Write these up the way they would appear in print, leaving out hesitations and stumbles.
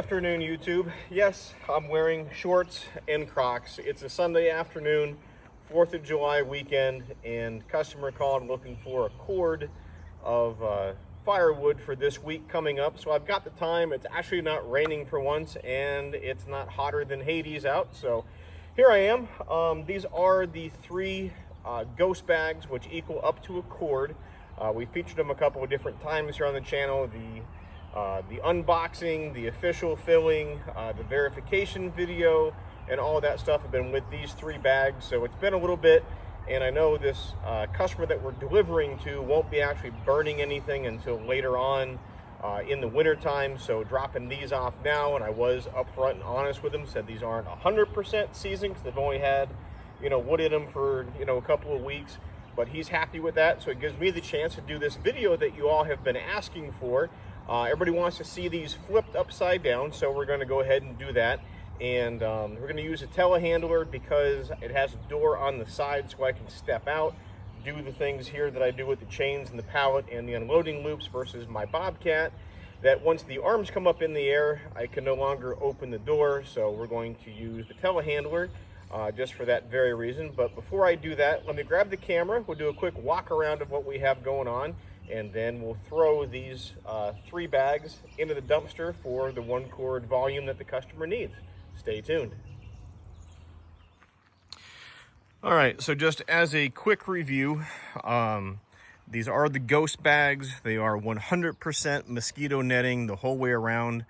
afternoon, YouTube. Yes, I'm wearing shorts and Crocs. It's a Sunday afternoon, 4th of July weekend, and customer called looking for a cord of firewood for this week coming up. So I've got the time. It's actually not raining for once, and it's not hotter than Hades out. So here I am. These are the three ghost bags, which equal up to a cord. We featured them a couple of different times here on the channel. The unboxing, the official filling, the verification video, and all of that stuff have been with these three bags. So it's been a little bit, and I know this customer that we're delivering to won't be actually burning anything until later on in the winter time. So dropping these off now, and I was upfront and honest with them, said these aren't 100% seasoned because they've only had, wood in them for, a couple of weeks. But he's happy with that, so it gives me the chance to do this video that you all have been asking for. Everybody wants to see these flipped upside down, so we're going to go ahead and do that. And we're going to use a telehandler because it has a door on the side so I can step out, do the things here that I do with the chains and the pallet and the unloading loops versus my Bobcat, that once the arms come up in the air, I can no longer open the door. So we're going to use the telehandler just for that very reason. But before I do that, let me grab the camera. We'll do a quick walk around of what we have going on, and then we'll throw these three bags into the dumpster for the one cord volume that the customer needs. Stay tuned. All right, so just as a quick review, these are the ghost bags. They are 100% mosquito netting the whole way around.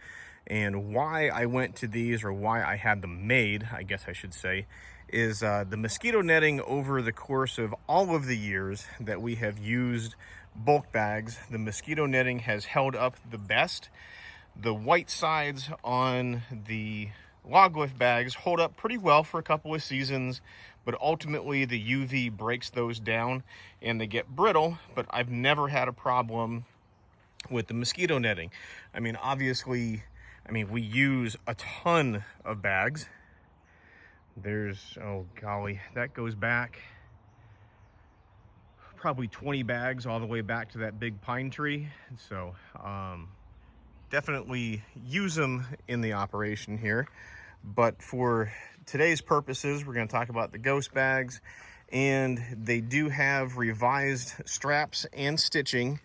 And why I went to these, or why I had them made, I guess I should say, is the mosquito netting over the course of all of the years that we have used bulk bags. The mosquito netting has held up the best. The white sides on the log lift bags hold up pretty well for a couple of seasons, but ultimately the UV breaks those down and they get brittle. But I've never had a problem with the mosquito netting. I mean, obviously, we use a ton of bags. There's, oh golly, that goes back probably 20 bags all the way back to that big pine tree. So definitely use them in the operation here. But for today's purposes, we're going to talk about the ghost bags, and they do have revised straps and stitching.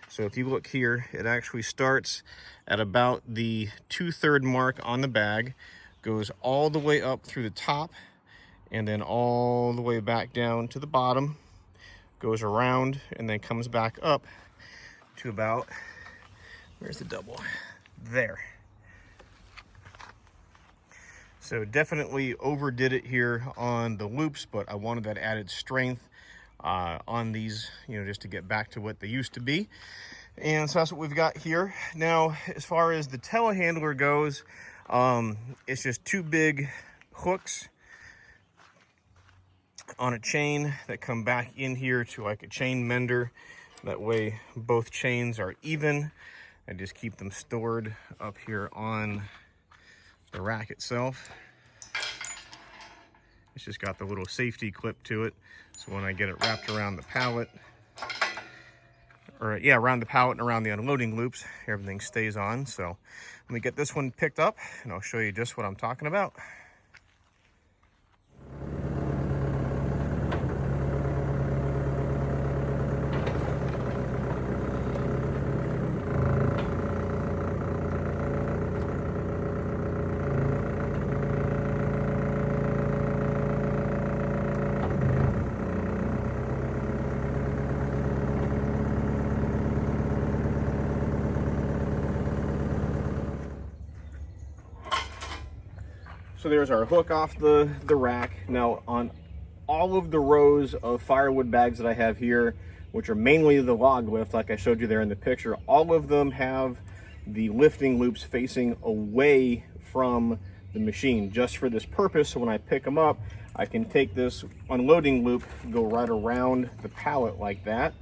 So if you look here, it actually starts at about the 2/3 mark on the bag, goes all the way up through the top, and then all the way back down to the bottom, goes around, and then comes back up to about, where's the double? There. So definitely overdid it here on the loops, but I wanted that added strength on these, just to get back to what they used to be. And so that's what we've got here. Now, as far as the telehandler goes, it's just two big hooks on a chain that come back in here to like a chain mender. That way both chains are even. I just keep them stored up here on the rack itself. It's just got the little safety clip to it, so when I get it wrapped around the pallet, or yeah, around the pallet and around the unloading loops, everything stays on. So let me get this one picked up and I'll show you just what I'm talking about. So there's our hook off the rack. Now on all of the rows of firewood bags that I have here, which are mainly the log lift, like I showed you there in the picture, all of them have the lifting loops facing away from the machine just for this purpose. So when I pick them up, I can take this unloading loop, go right around the pallet like that,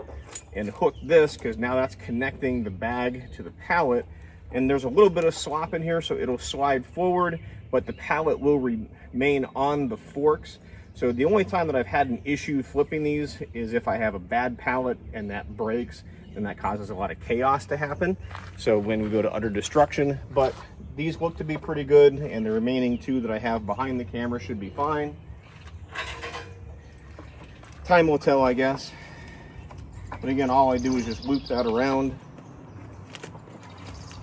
and hook this, because now that's connecting the bag to the pallet. And there's a little bit of slop in here, so it'll slide forward, but the pallet will remain on the forks. So the only time that I've had an issue flipping these is if I have a bad pallet and that breaks, then that causes a lot of chaos to happen. So when we go to utter destruction, but these look to be pretty good, and the remaining 2 that I have behind the camera should be fine. Time will tell, I guess. But again, all I do is just loop that around,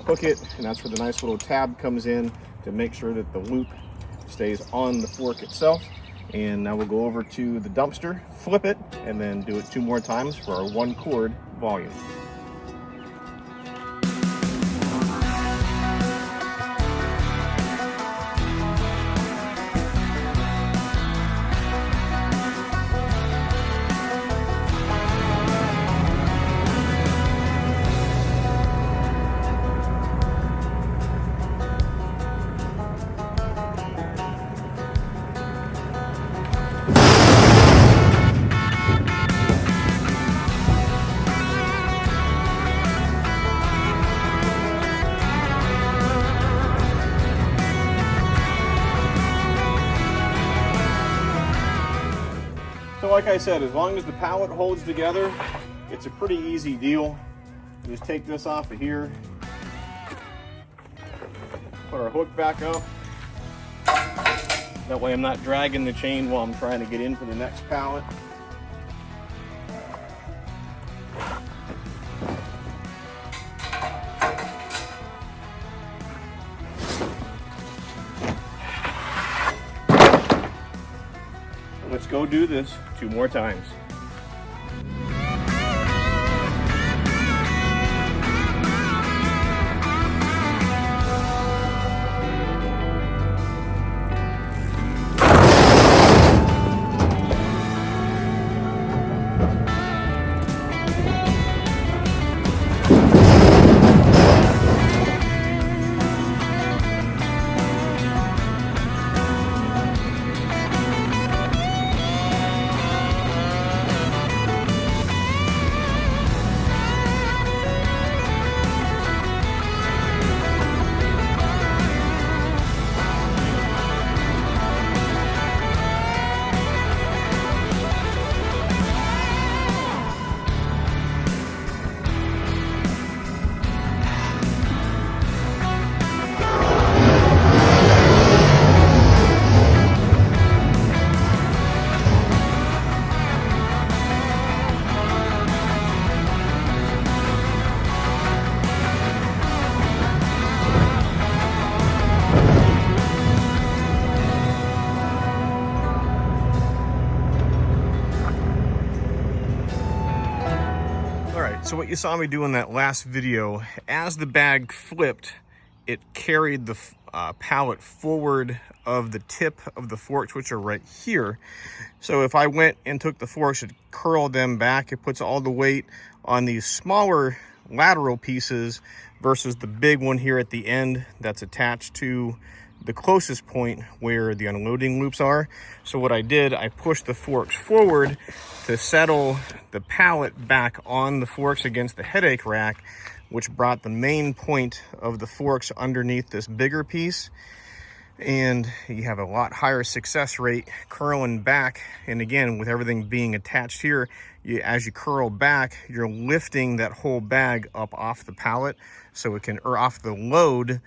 hook it, and that's where the nice little tab comes in to make sure that the loop stays on the fork itself. And now we'll go over to the dumpster, flip it, and then do it 2 more times for our 1 cord volume. So like I said, as long as the pallet holds together, it's a pretty easy deal. You just take this off of here, put our hook back up. That way I'm not dragging the chain while I'm trying to get into the next pallet. Let's go do this 2 more times. So what you saw me do in that last video, as the bag flipped, it carried the pallet forward of the tip of the forks, which are right here. So if I went and took the forks and curled them back, it puts all the weight on these smaller lateral pieces versus the big one here at the end that's attached to the closest point where the unloading loops are. So what I did, I pushed the forks forward to settle the pallet back on the forks against the headache rack, which brought the main point of the forks underneath this bigger piece. And you have a lot higher success rate curling back. And again, with everything being attached here, as you curl back, you're lifting that whole bag up off the pallet so it can, or off the load,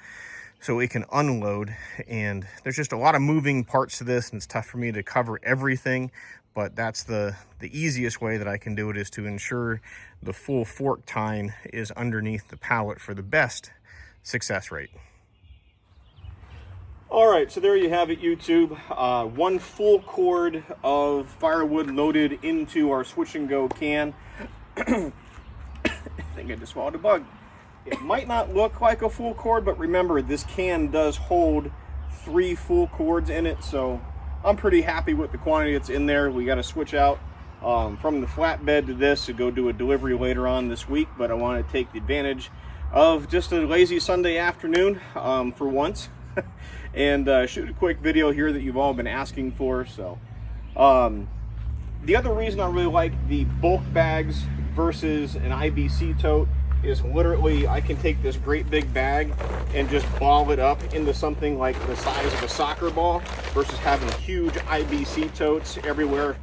so it can unload. And there's just a lot of moving parts to this, and it's tough for me to cover everything, but that's the easiest way that I can do it, is to ensure the full fork tine is underneath the pallet for the best success rate. All right, so there you have it, YouTube. 1 full cord of firewood loaded into our switch and go can. I think I just swallowed a bug. It might not look like a full cord, but remember, this can does hold 3 full cords in it, so I'm pretty happy with the quantity that's in there. We got to switch out from the flatbed to this to go do a delivery later on this week, but I want to take the advantage of just a lazy Sunday afternoon for once and shoot a quick video here that you've all been asking for. So the other reason I really like the bulk bags versus an IBC tote is literally I can take this great big bag and just ball it up into something like the size of a soccer ball versus having huge IBC totes everywhere,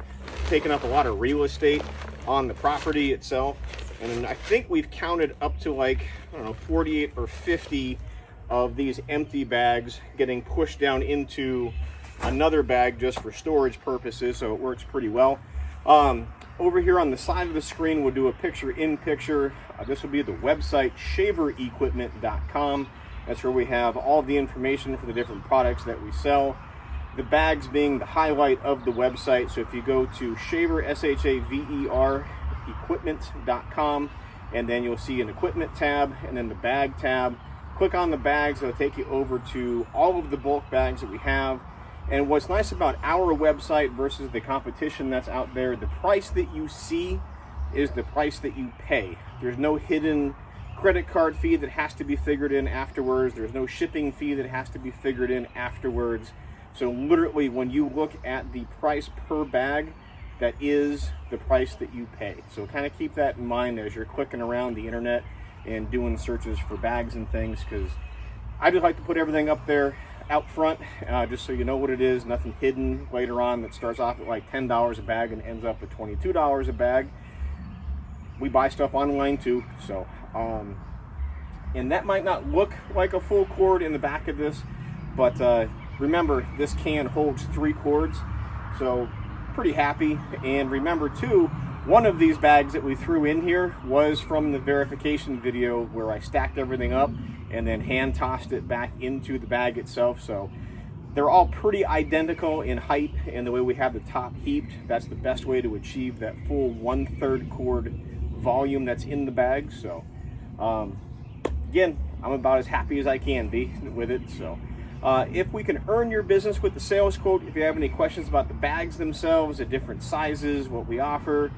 taking up a lot of real estate on the property itself. And I think we've counted up to, like, I don't know, 48 or 50 of these empty bags getting pushed down into another bag just for storage purposes, so it works pretty well. Over here on the side of the screen, we'll do a picture-in-picture. This will be the website, shaverequipment.com. That's where we have all the information for the different products that we sell. The bags being the highlight of the website. So if you go to shaver, SHAVER, equipment.com, and then you'll see an equipment tab and then the bag tab. Click on the bags, it'll take you over to all of the bulk bags that we have. And what's nice about our website versus the competition that's out there, the price that you see is the price that you pay. There's no hidden credit card fee that has to be figured in afterwards. There's no shipping fee that has to be figured in afterwards. So literally, when you look at the price per bag, that is the price that you pay. So kind of keep that in mind as you're clicking around the internet and doing searches for bags and things, because I just like to put everything up there out front, just so you know what it is, nothing hidden later on that starts off at like $10 a bag and ends up at $22 a bag. We buy stuff online too, so and that might not look like a full cord in the back of this, but remember, this can holds 3 cords, so pretty happy. And remember too, one of these bags that we threw in here was from the verification video where I stacked everything up and then hand tossed it back into the bag itself. So they're all pretty identical in height, and the way we have the top heaped, that's the best way to achieve that full 1/3 cord volume that's in the bag. So again, I'm about as happy as I can be with it. So if we can earn your business with the sales quote, if you have any questions about the bags themselves, the different sizes, what we offer,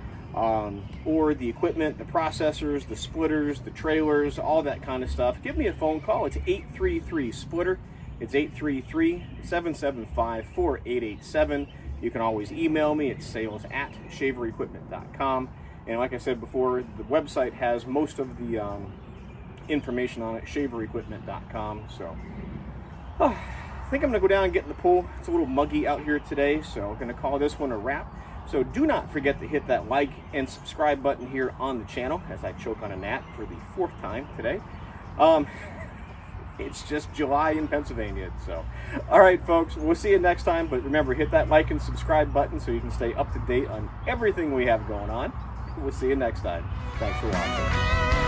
or the equipment, the processors, the splitters, the trailers, all that kind of stuff, give me a phone call. It's 833-SPLITTER. It's 833-775-4887. You can always email me at sales@shaverequipment.com. And like I said before, the website has most of the information on it, shaverequipment.com. So I think I'm gonna go down and get in the pool. It's a little muggy out here today, so I'm gonna call this one a wrap. So do not forget to hit that like and subscribe button here on the channel as I choke on a gnat for the 4th time today. It's just July in Pennsylvania. So, all right, folks, we'll see you next time. But remember, hit that like and subscribe button so you can stay up to date on everything we have going on. We'll see you next time. Thanks for watching.